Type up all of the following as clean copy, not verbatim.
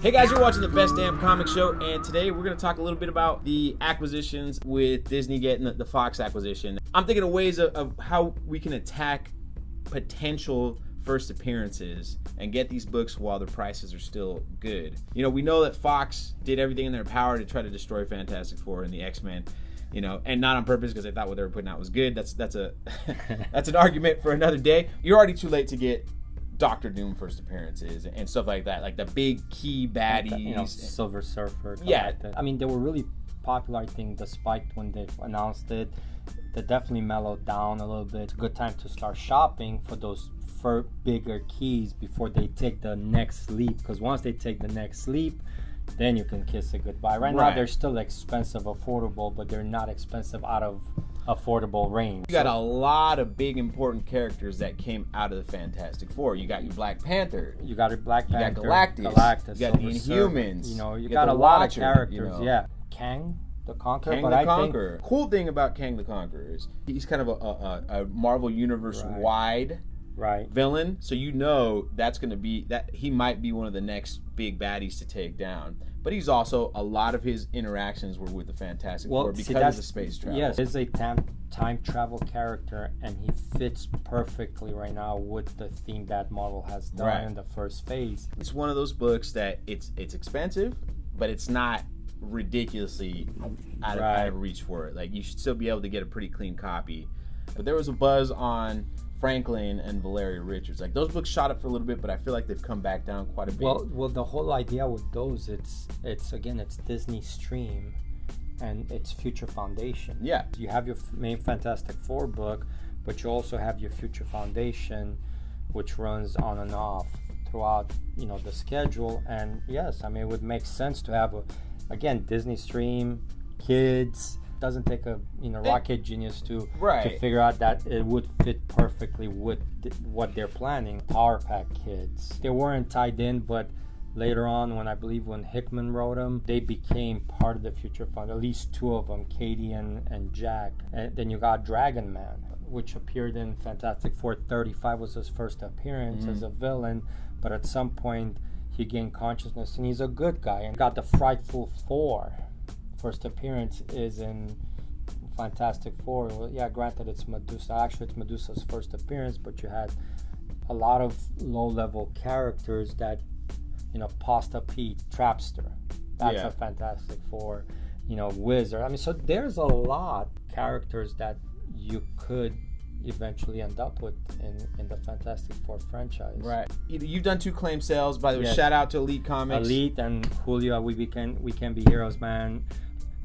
Hey guys, you're watching the Best Damn Comic Show, and today we're going to talk a little bit about the acquisitions with Disney getting the Fox acquisition. I'm thinking of ways of how we can attack potential first appearances and get these books while their prices are still good. You know, we know that Fox did everything in their power to try to destroy Fantastic Four and the X-Men, you know, and not on purpose because they thought what they were putting out was good. That's a that's an argument for another day. You're already too late to get Doctor Doom first appearances and stuff like that, like the big key baddies, you know, Silver Surfer. Yeah, like that. I mean, they were really popular. I think the spike when they announced it, they definitely mellowed down a little bit. It's a good time to start shopping for those bigger keys before they take the next leap. Because once they take the next leap, then you can kiss it goodbye. Right now, they're still expensive, affordable, but they're not expensive out of affordable range. You got a lot of big important characters that came out of the Fantastic Four. You got your Black Panther. You got your Black Panther. You got Galactus. You got the Inhumans. You know, you got a lot of characters. You know. Yeah, Kang the Conqueror. Kang the Conqueror. Cool thing about Kang the Conqueror is he's kind of a Marvel Universe wide villain. So you know that's going to be that he might be one of the next big baddies to take down. But he's also, a lot of his interactions were with the Fantastic Four because of the space travel. Yes, he's a time travel character, and he fits perfectly right now with the theme that Marvel has done in the first phase. It's one of those books that it's expensive, but it's not ridiculously out of reach for it. Like, you should still be able to get a pretty clean copy. But there was a buzz on Franklin and Valeria Richards. Like, those books shot up for a little bit, but I feel like they've come back down quite a bit. Well, the whole idea with those, it's Disney Stream and it's Future Foundation. Yeah. You have your main Fantastic Four book, but you also have your Future Foundation, which runs on and off throughout, you know, the schedule. And yes, I mean, it would make sense to have Disney Stream, kids. Doesn't take a rocket genius to figure out that it would fit perfectly with what they're planning. Power Pack kids, they weren't tied in, but later on, when Hickman wrote them, they became part of the Future Fund. At least two of them, Katie and Jack. And then you got Dragon Man, which appeared in Fantastic Four 35, was his first appearance as a villain, but at some point he gained consciousness and he's a good guy. And got the Frightful Four. First appearance is in Fantastic Four. Well, yeah, granted it's Medusa. Actually, it's Medusa's first appearance, but you had a lot of low-level characters that, you know, Pasta Pete, Trapster. That's a Fantastic Four. You know, Wizard. I mean, so there's a lot of characters that you could eventually end up with in the Fantastic Four franchise. Right. You've done 2 claim sales, by the way. Shout out to Elite Comics. Elite and Julio. We can be heroes, man.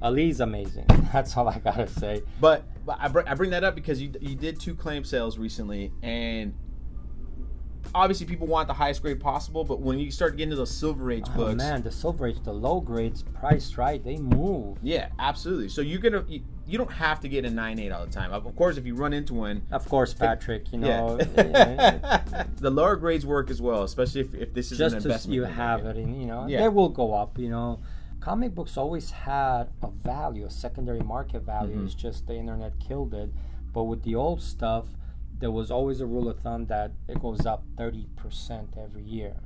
Elite's amazing. That's all I gotta say. But I bring that up because you did 2 claim sales recently, and obviously people want the highest grade possible. But when you start getting to those Silver Age books, man, the Silver Age, the low grades priced right, they move. Yeah, absolutely. So you don't have to get a 9.8 all the time. Of course, if you run into one, of course, Patrick, you know, the lower grades work as well, especially if this is an investment. Just you have it, and they will go up. You know, comic books always had a value, a secondary market value. It's just the internet killed it. But with the old stuff, there was always a rule of thumb that it goes up 30% every year.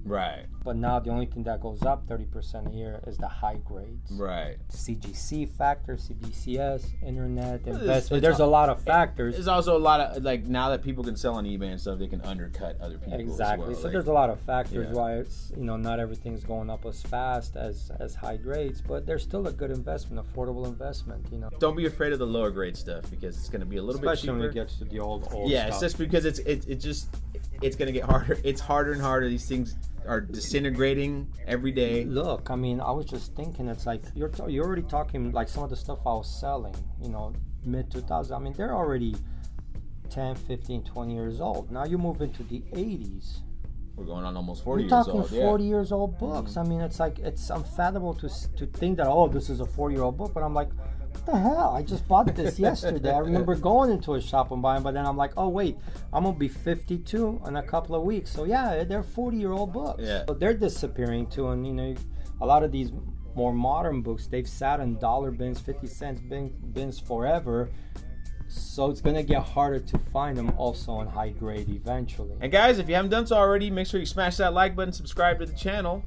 Right. But now the only thing that goes up 30% a year is the high grades. Right. CGC factor, CBCS, internet, investment. There's a lot of factors. There's also a lot of, like, now that people can sell on eBay and stuff, they can undercut other people. Exactly. As well. So there's a lot of factors why it's, not everything's going up as fast as high grades, but there's still a good investment, affordable investment, Don't be afraid of the lower grade stuff because it's going to be a little bit cheaper. Especially when it gets to the old stuff. It's just because it's going to get harder. It's harder and harder. These things are disintegrating every day. Look, I mean, I was just thinking, it's like you're already talking like some of the stuff I was selling, mid 2000s. I mean, they're already 10, 15, 20 years old. Now you move into the 80s. We're going on almost 40 years old. We're talking 40 years old books. I mean, it's like, it's unfathomable to think that, this is a 40-year-old book, but I'm like, what the hell? I just bought this yesterday. I remember going into a shop and buying, but then I'm like, oh wait, I'm gonna be 52 in a couple of weeks. So yeah, they're 40-year-old books. Yeah. So they're disappearing too, and a lot of these more modern books, they've sat in dollar bins, 50 cents bins forever. So it's going to get harder to find them also in high grade eventually. And guys, if you haven't done so already, make sure you smash that like button, subscribe to the channel.